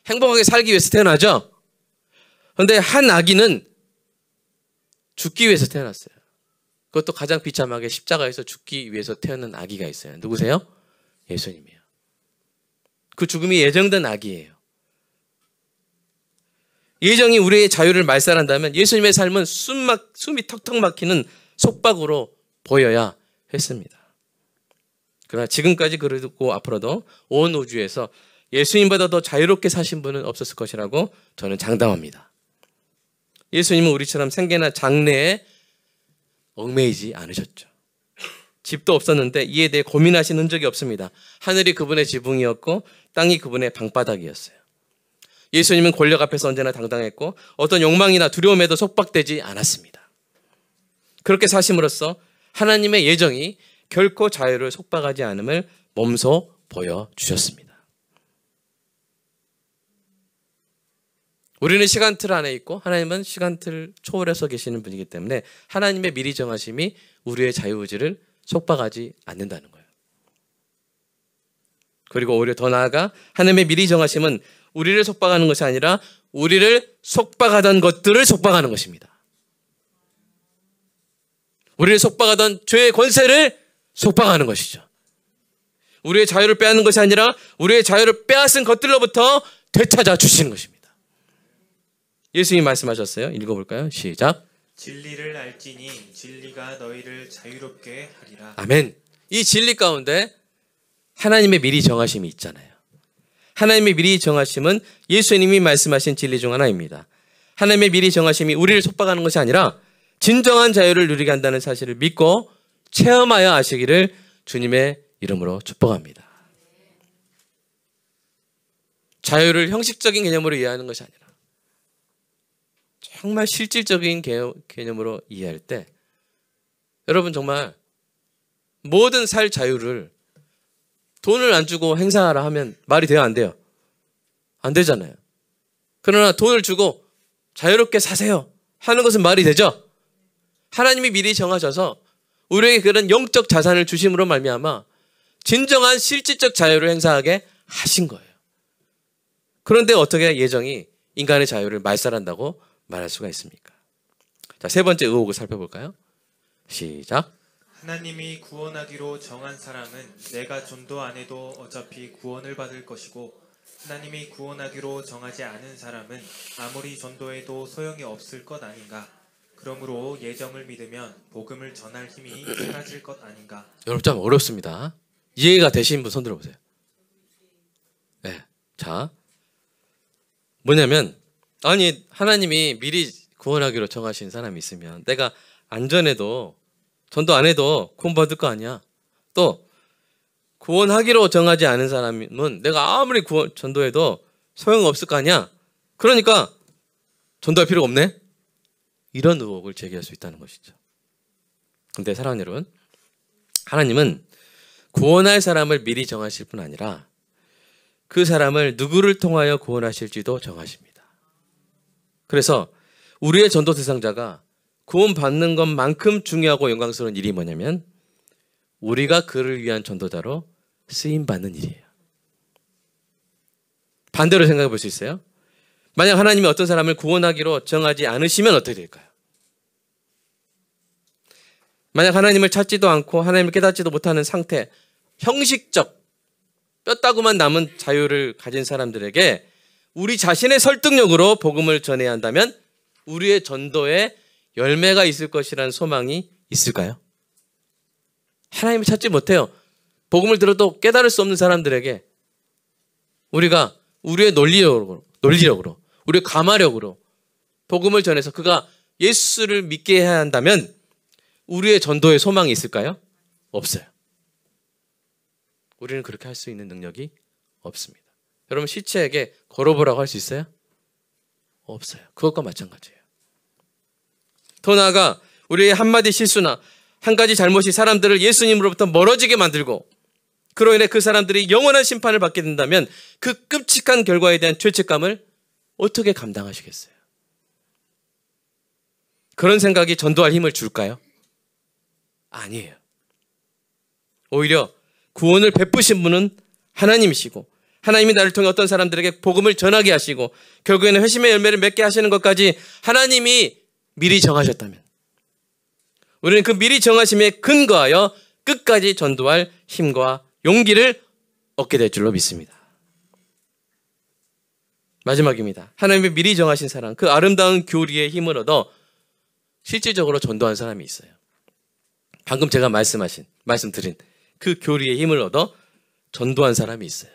행복하게 살기 위해서 태어나죠. 그런데 한 아기는 죽기 위해서 태어났어요. 그것도 가장 비참하게 십자가에서 죽기 위해서 태어난 아기가 있어요. 누구세요? 예수님이에요. 그 죽음이 예정된 아기예요. 예정이 우리의 자유를 말살한다면 예수님의 삶은 숨이 턱턱 막히는 속박으로 보여야 했습니다. 그러나 지금까지 그리고 앞으로도 온 우주에서 예수님보다 더 자유롭게 사신 분은 없었을 것이라고 저는 장담합니다. 예수님은 우리처럼 생계나 장래에 얽매이지 않으셨죠. 집도 없었는데 이에 대해 고민하신 흔적이 없습니다. 하늘이 그분의 지붕이었고 땅이 그분의 방바닥이었어요. 예수님은 권력 앞에서 언제나 당당했고 어떤 욕망이나 두려움에도 속박되지 않았습니다. 그렇게 사심으로써 하나님의 예정이 결코 자유를 속박하지 않음을 몸소 보여주셨습니다. 우리는 시간틀 안에 있고 하나님은 시간틀 초월해서 계시는 분이기 때문에 하나님의 미리 정하심이 우리의 자유의지를 속박하지 않는다는 거예요. 그리고 오히려 더 나아가 하나님의 미리 정하심은 우리를 속박하는 것이 아니라 우리를 속박하던 것들을 속박하는 것입니다. 우리를 속박하던 죄의 권세를 속박하는 것이죠. 우리의 자유를 빼앗는 것이 아니라 우리의 자유를 빼앗은 것들로부터 되찾아 주시는 것입니다. 예수님이 말씀하셨어요. 읽어볼까요? 시작. 진리를 알지니 진리가 너희를 자유롭게 하리라. 아멘. 이 진리 가운데 하나님의 미리 정하심이 있잖아요. 하나님의 미리 정하심은 예수님이 말씀하신 진리 중 하나입니다. 하나님의 미리 정하심이 우리를 속박하는 것이 아니라 진정한 자유를 누리게 한다는 사실을 믿고 체험하여 아시기를 주님의 이름으로 축복합니다. 자유를 형식적인 개념으로 이해하는 것이 아니라 정말 실질적인 개념으로 이해할 때 여러분 정말 모든 살 자유를 돈을 안 주고 행사하라 하면 말이 돼요, 안 돼요? 안 되잖아요. 그러나 돈을 주고 자유롭게 사세요 하는 것은 말이 되죠? 하나님이 미리 정하셔서 우리에게 그런 영적 자산을 주심으로 말미암아 진정한 실질적 자유를 행사하게 하신 거예요. 그런데 어떻게 예정이 인간의 자유를 말살한다고 말할 수가 있습니까? 자, 세 번째 의혹을 살펴볼까요? 시작. 하나님이 구원하기로 정한 사람은 내가 전도 안 해도 어차피 구원을 받을 것이고 하나님이 구원하기로 정하지 않은 사람은 아무리 전도해도 소용이 없을 것 아닌가? 그러므로 예정을 믿으면 복음을 전할 힘이 사라질 것 아닌가? 여러분 좀 어렵습니다. 이해가 되시는 분 손 들어보세요. 네. 자, 뭐냐면 아니 하나님이 미리 구원하기로 정하신 사람이 있으면 내가 안전해도 전도 안 해도 구원받을 거 아니야. 또 구원하기로 정하지 않은 사람은 내가 아무리 전도해도 소용없을 거 아니야. 그러니까 전도할 필요가 없네. 이런 의혹을 제기할 수 있다는 것이죠. 근데 사랑하는 여러분, 하나님은 구원할 사람을 미리 정하실 뿐 아니라 그 사람을 누구를 통하여 구원하실지도 정하십니다. 그래서 우리의 전도 대상자가 구원받는 것만큼 중요하고 영광스러운 일이 뭐냐면 우리가 그를 위한 전도자로 쓰임받는 일이에요. 반대로 생각해 볼 수 있어요? 만약 하나님이 어떤 사람을 구원하기로 정하지 않으시면 어떻게 될까요? 만약 하나님을 찾지도 않고 하나님을 깨닫지도 못하는 상태, 형식적, 뼈다구만 남은 자유를 가진 사람들에게 우리 자신의 설득력으로 복음을 전해야 한다면 우리의 전도에 열매가 있을 것이라는 소망이 있을까요? 하나님을 찾지 못해요. 복음을 들어도 깨달을 수 없는 사람들에게 우리가 우리의 논리력으로 우리의 감화력으로 복음을 전해서 그가 예수를 믿게 해야 한다면 우리의 전도에 소망이 있을까요? 없어요. 우리는 그렇게 할 수 있는 능력이 없습니다. 여러분 시체에게 걸어보라고 할 수 있어요? 없어요. 그것과 마찬가지예요. 더 나아가 우리의 한마디 실수나 한 가지 잘못이 사람들을 예수님으로부터 멀어지게 만들고 그로 인해 그 사람들이 영원한 심판을 받게 된다면 그 끔찍한 결과에 대한 죄책감을 어떻게 감당하시겠어요? 그런 생각이 전도할 힘을 줄까요? 아니에요. 오히려 구원을 베푸신 분은 하나님이시고 하나님이 나를 통해 어떤 사람들에게 복음을 전하게 하시고 결국에는 회심의 열매를 맺게 하시는 것까지 하나님이 미리 정하셨다면 우리는 그 미리 정하심에 근거하여 끝까지 전도할 힘과 용기를 얻게 될 줄로 믿습니다. 마지막입니다. 하나님이 미리 정하신 사람, 그 아름다운 교리의 힘을 얻어 실질적으로 전도한 사람이 있어요. 방금 제가 말씀드린 그 교리의 힘을 얻어 전도한 사람이 있어요.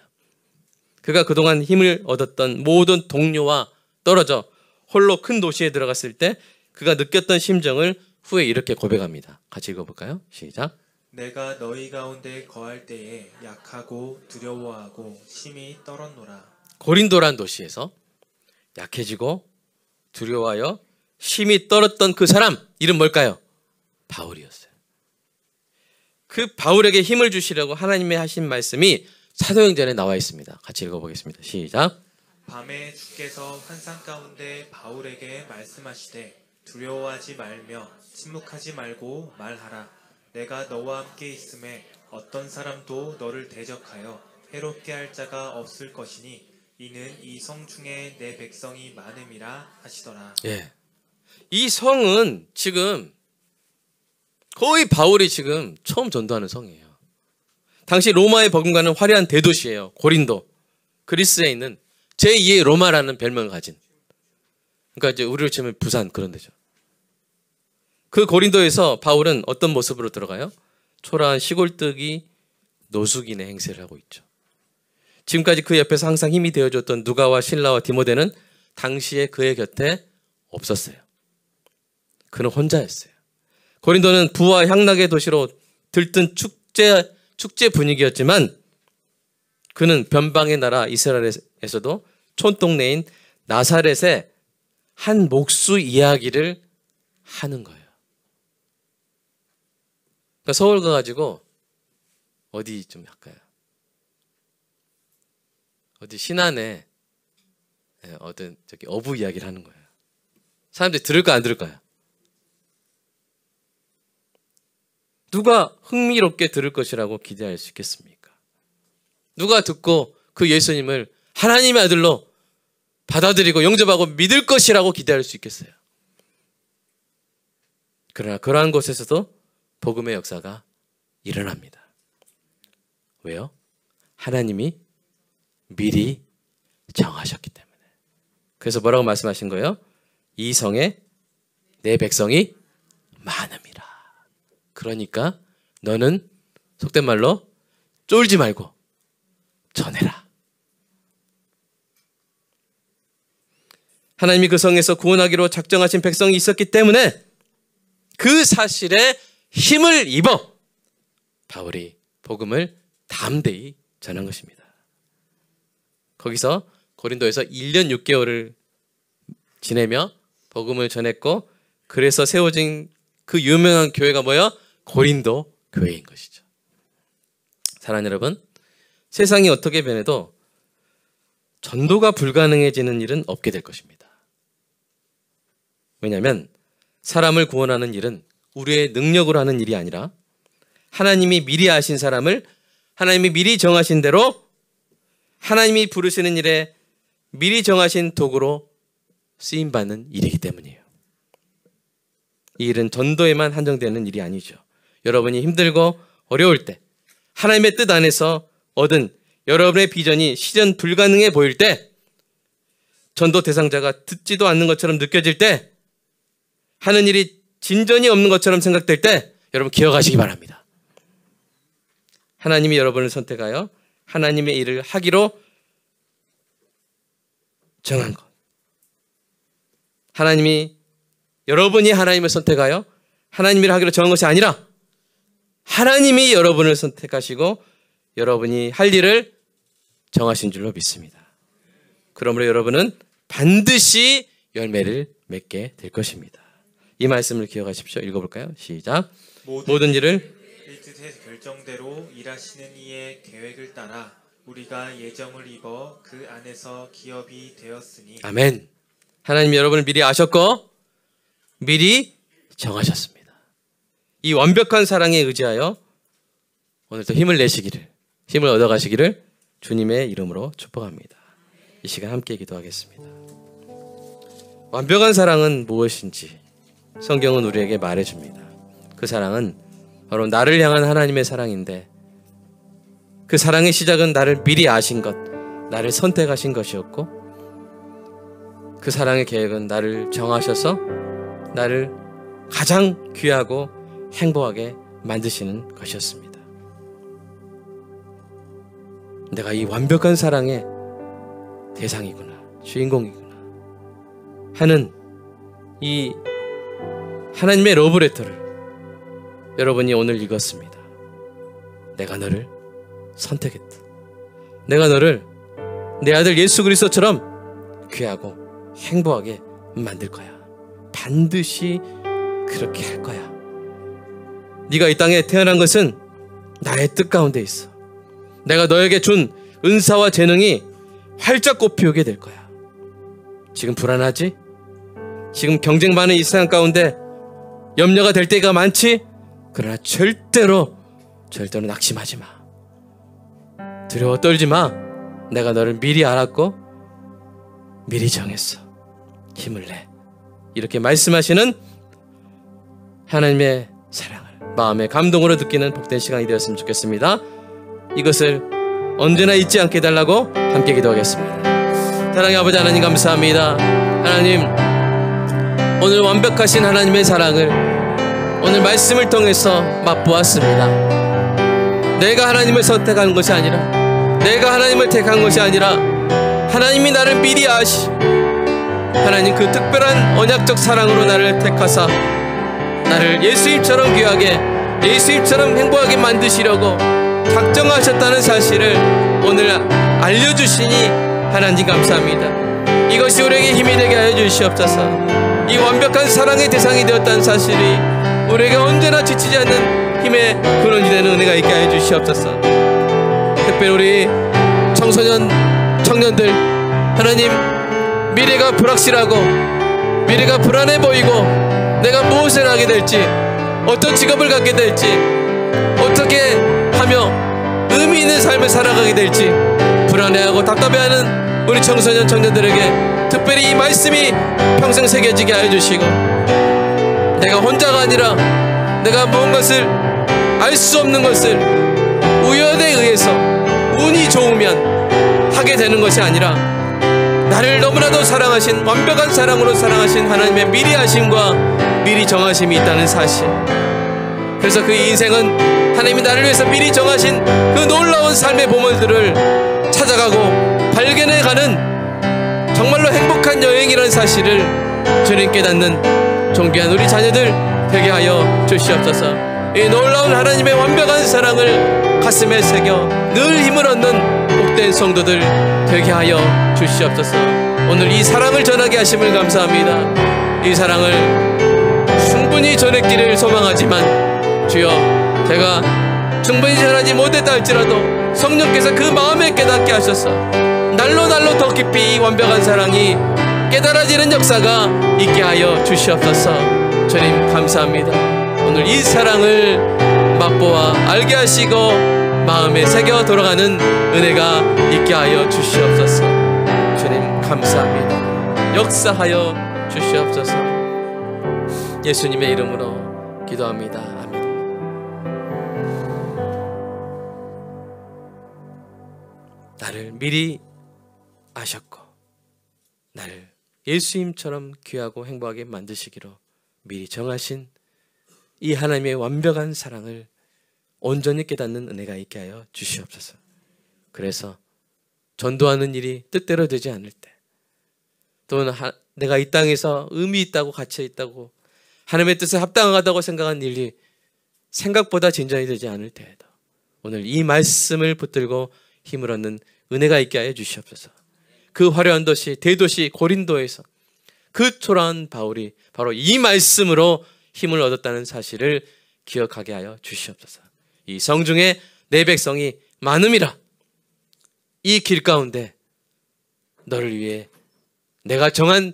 그가 그동안 힘을 얻었던 모든 동료와 떨어져 홀로 큰 도시에 들어갔을 때 그가 느꼈던 심정을 후에 이렇게 고백합니다. 같이 읽어볼까요? 시작. 내가 너희 가운데 거할 때에 약하고 두려워하고 심히 떨었노라. 고린도란 도시에서 약해지고 두려워하여 심히 떨었던 그 사람 이름 뭘까요? 바울이었어요. 그 바울에게 힘을 주시려고 하나님의 하신 말씀이 사도행전에 나와 있습니다. 같이 읽어보겠습니다. 시작. 밤에 주께서 환상 가운데 바울에게 말씀하시되 두려워하지 말며 침묵하지 말고 말하라. 내가 너와 함께 있음에 어떤 사람도 너를 대적하여 해롭게 할 자가 없을 것이니 이는 이 성 중에 내 백성이 많음이라 하시더라. 예. 이 성은 지금 거의 바울이 지금 처음 전도하는 성이에요. 당시 로마에 버금가는 화려한 대도시예요. 고린도. 그리스에 있는 제2의 로마라는 별명을 가진. 그러니까 이제 우리로 치면 부산 그런 데죠. 그 고린도에서 바울은 어떤 모습으로 들어가요? 초라한 시골뜨기 노숙인의 행세를 하고 있죠. 지금까지 그 옆에서 항상 힘이 되어줬던 누가와 실라와 디모데는 당시에 그의 곁에 없었어요. 그는 혼자였어요. 고린도는 부와 향락의 도시로 들뜬 축제 분위기였지만 그는 변방의 나라 이스라엘에서도 촌동네인 나사렛의 한 목수 이야기를 하는 거예요. 그러니까 서울 가가지고 어디 좀 할까요? 어디 신안에 어떤 저기 어부 이야기를 하는 거예요. 사람들이 들을까 안 들을까요? 누가 흥미롭게 들을 것이라고 기대할 수 있겠습니까? 누가 듣고 그 예수님을 하나님의 아들로 받아들이고 영접하고 믿을 것이라고 기대할 수 있겠어요? 그러나 그러한 곳에서도 복음의 역사가 일어납니다. 왜요? 하나님이 미리 정하셨기 때문에. 그래서 뭐라고 말씀하신 거예요? 이 성에 내 백성이 많음이라. 그러니까 너는 속된 말로 쫄지 말고 전해라. 하나님이 그 성에서 구원하기로 작정하신 백성이 있었기 때문에 그 사실에 힘을 입어 바울이 복음을 담대히 전한 것입니다. 거기서 고린도에서 1년 6개월을 지내며 복음을 전했고, 그래서 세워진 그 유명한 교회가 뭐예요? 고린도 교회인 것이죠. 사랑하는 여러분, 세상이 어떻게 변해도 전도가 불가능해지는 일은 없게 될 것입니다. 왜냐하면 사람을 구원하는 일은 우리의 능력으로 하는 일이 아니라 하나님이 미리 아신 사람을 하나님이 미리 정하신 대로 하나님이 부르시는 일에 미리 정하신 도구로 쓰임받는 일이기 때문이에요. 이 일은 전도에만 한정되는 일이 아니죠. 여러분이 힘들고 어려울 때, 하나님의 뜻 안에서 얻은 여러분의 비전이 실현 불가능해 보일 때, 전도 대상자가 듣지도 않는 것처럼 느껴질 때, 하는 일이 진전이 없는 것처럼 생각될 때, 여러분 기억하시기 바랍니다. 하나님이 여러분을 선택하여 하나님의 일을 하기로 정한 것. 하나님이 여러분이 하나님을 선택하여 하나님을 하기로 정한 것이 아니라 하나님이 여러분을 선택하시고 여러분이 할 일을 정하신 줄로 믿습니다. 그러므로 여러분은 반드시 열매를 맺게 될 것입니다. 이 말씀을 기억하십시오. 읽어볼까요? 시작. 모든 일을 이 뜻의 결정대로 일하시는 이의 계획을 따라 우리가 예정을 입어 그 안에서 기업이 되었으니. 아멘. 하나님이 여러분을 미리 아셨고 미리 정하셨습니다. 이 완벽한 사랑에 의지하여 오늘도 힘을 내시기를, 힘을 얻어가시기를 주님의 이름으로 축복합니다. 이 시간 함께 기도하겠습니다. 완벽한 사랑은 무엇인지 성경은 우리에게 말해줍니다. 그 사랑은 바로 나를 향한 하나님의 사랑인데, 그 사랑의 시작은 나를 미리 아신 것, 나를 선택하신 것이었고, 그 사랑의 계획은 나를 정하셔서 나를 가장 귀하고 행복하게 만드시는 것이었습니다. 내가 이 완벽한 사랑의 대상이구나, 주인공이구나 하는 이 하나님의 러브레터를 여러분이 오늘 읽었습니다. 내가 너를 선택했다. 내가 너를 내 아들 예수 그리스도처럼 귀하고 행복하게 만들 거야. 반드시 그렇게 할 거야. 네가 이 땅에 태어난 것은 나의 뜻 가운데 있어. 내가 너에게 준 은사와 재능이 활짝 꽃피우게 될 거야. 지금 불안하지? 지금 경쟁 많은 이 세상 가운데 염려가 될 때가 많지? 그러나 절대로 낙심하지 마. 두려워 떨지 마. 내가 너를 미리 알았고 미리 정했어. 힘을 내. 이렇게 말씀하시는 하나님의 사랑을 마음의 감동으로 느끼는 복된 시간이 되었으면 좋겠습니다. 이것을 언제나 잊지 않게 해달라고 함께 기도하겠습니다. 사랑의 아버지 하나님, 감사합니다. 하나님, 오늘 완벽하신 하나님의 사랑을 오늘 말씀을 통해서 맛보았습니다. 내가 하나님을 선택한 것이 아니라, 내가 하나님을 택한 것이 아니라 하나님이 나를 미리 아시, 하나님 그 특별한 언약적 사랑으로 나를 택하사 나를 예수님처럼 귀하게, 예수님처럼 행복하게 만드시려고 작정하셨다는 사실을 오늘 알려주시니 하나님 감사합니다. 이것이 우리에게 힘이 되게 하여 주시옵소서. 이 완벽한 사랑의 대상이 되었다는 사실이 우리에게 언제나 지치지 않는 힘의 근원이 되는 은혜가 있게 하여 주시옵소서. 특별히 우리 청소년, 청년들, 하나님 미래가 불확실하고 미래가 불안해 보이고 내가 무엇을 하게 될지, 어떤 직업을 갖게 될지, 어떻게 하며 의미 있는 삶을 살아가게 될지 불안해하고 답답해하는 우리 청소년, 청년들에게 특별히 이 말씀이 평생 새겨지게 하여 주시고, 내가 혼자가 아니라 내가 무엇을 알 수 없는 것을 우연에 의해서 운이 좋으면 하게 되는 것이 아니라 나를 너무나도 사랑하신, 완벽한 사랑으로 사랑하신 하나님의 미리 하심과 미리 정하심이 있다는 사실. 그래서 그 인생은 하나님이 나를 위해서 미리 정하신 그 놀라운 삶의 보물들을 찾아가고 발견해가는 정말로 행복한 여행이라는 사실을 주님 깨닫는 존귀한 우리 자녀들 되게 하여 주시옵소서. 이 놀라운 하나님의 완벽한 사랑을 가슴에 새겨 늘 힘을 얻는 복된 성도들 되게 하여 주시옵소서. 오늘 이 사랑을 전하게 하심을 감사합니다. 이 사랑을 충분히 전했기를 소망하지만 주여, 제가 충분히 전하지 못했다 할지라도 성령께서 그 마음에 깨닫게 하셔서 날로 날로 더 깊이 이 완벽한 사랑이 깨달아지는 역사가 있게 하여 주시옵소서. 주님 감사합니다. 오늘 이 사랑을 맛보아 알게 하시고 마음에 새겨 돌아가는 은혜가 있게 하여 주시옵소서. 주님 감사합니다. 역사하여 주시옵소서. 예수님의 이름으로 기도합니다. 아멘. 나를 미리 아셨고 나를 예수님처럼 귀하고 행복하게 만드시기로 미리 정하신 이 하나님의 완벽한 사랑을 온전히 깨닫는 은혜가 있게 하여 주시옵소서. 그래서 전도하는 일이 뜻대로 되지 않을 때, 또는 내가 이 땅에서 의미 있다고 가치 있다고 하나님의 뜻에 합당하다고 생각한 일이 생각보다 진전이 되지 않을 때에도 오늘 이 말씀을 붙들고 힘을 얻는 은혜가 있게 하여 주시옵소서. 그 화려한 도시 대도시 고린도에서 그 초라한 바울이 바로 이 말씀으로 힘을 얻었다는 사실을 기억하게 하여 주시옵소서. 이 성중에 내 백성이 많음이라 이 길 가운데 너를 위해 내가 정한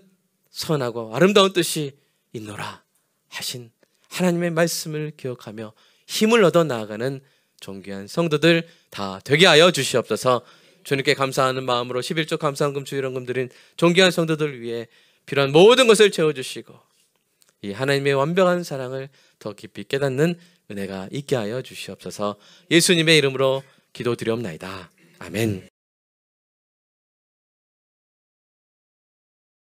선하고 아름다운 뜻이 있노라 하신 하나님의 말씀을 기억하며 힘을 얻어 나아가는 존귀한 성도들 다 되게 하여 주시옵소서. 주님께 감사하는 마음으로 11조 감사헌금 주일헌금 드린 존귀한 성도들 위해 필요한 모든 것을 채워주시고 이 하나님의 완벽한 사랑을 더 깊이 깨닫는 은혜가 있게 하여 주시옵소서. 예수님의 이름으로 기도드리옵나이다. 아멘.